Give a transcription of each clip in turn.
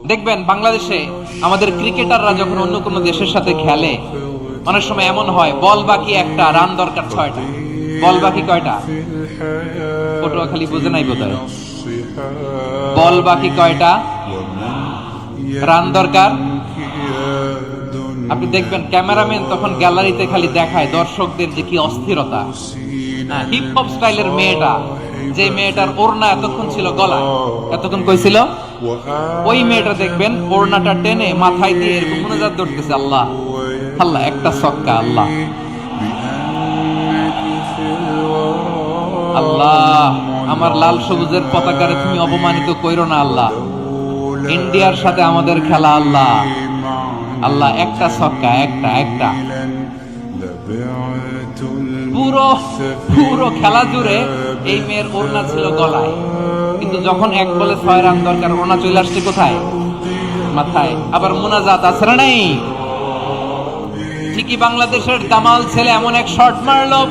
দেখবেন বাংলাদেশে আমাদের ক্রিকেটাররা যখন অন্য কোনো দেশের সাথে খেলে, অনেক সময় এমন হয় বল বাকি একটা, রান দরকার 6টা। বল বাকি কয়টা? পটুয়াখালী বুঝে নাই বোধহয়। বল বাকি কয়টা, রান দরকার। আপনি দেখবেন ক্যামেরাম্যান তখন গ্যালারিতে খালি দেখায় দর্শকদের যে কি অস্থিরতা। হিপ হপ স্টাইলের মেয়েটা, যে মেয়েটার ওড়না এতক্ষণ ছিল গলায়, এতক্ষণ কই ছিল, ওই মেয়েটা দেখবেন ওড়নাটা টেনে মাথায় দিয়ে এরকম মুনাজাত ধরতেছে, আল্লাহ আল্লাহ, একটা ছক্কা, আল্লাহ আল্লাহ, আমার লাল সবুজের পতাকারে তুমি অপমানিত কইরো না আল্লাহ, ইন্ডিয়ার সাথে আমাদের খেলা আল্লাহ আল্লাহ, একটা ছক্কা, একটা একটা। পুরো পুরো খেলা জুড়ে এই মেয়ের ওড়না ছিল গলায়, কিন্তু যখন এক বলে 6 রান দরকার, ওড়না চলে আসছে কোথায়? মাথায়। আবার মুনাজাত আছে না নাই? ঠিকই বাংলাদেশের দামাল ছেলে এমন এক শট মারলো,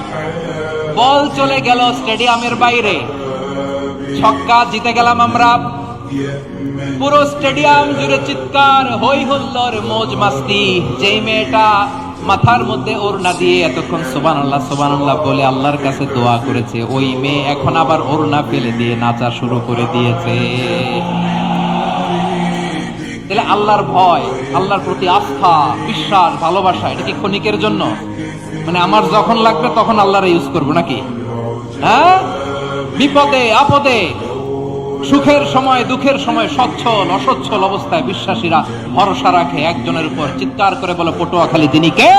বল চলে গেল স্টেডিয়ামের বাইরে, ছক্কা, জিতে গেলাম আমরা। পুরো স্টেডিয়াম জুড়ে চিৎকার, হই হুল্লোড়, মৌজ মাস্তি। যেই মেয়েটা মাথার মধ্যে ওড়না দিয়ে এতক্ষণ সুবহানাল্লাহ সুবহানাল্লাহ বলে আল্লাহর কাছে দোয়া করেছে, ওই মেয়ে এখন আবার ওড়না ফেলে দিয়ে নাচা শুরু করে দিয়েছে। তাহলে আল্লাহর ভয়, আল্লাহর প্রতি আস্থা, বিশ্বাস, ভালোবাসা, এটা কি ক্ষণিকের জন্য? মানে আমার যখন লাগবে তখন আল্লাহর ইউজ করবো নাকি? হ্যাঁ, বিপদে আপদে, সুখের সময় দুঃখের সময়, সচ্ছল অসচ্ছল অবস্থায় বিশ্বাসীরা ভরসা রাখে একজনের উপর। চিৎকার করে বলে পটুয়াখালী তিনি কে?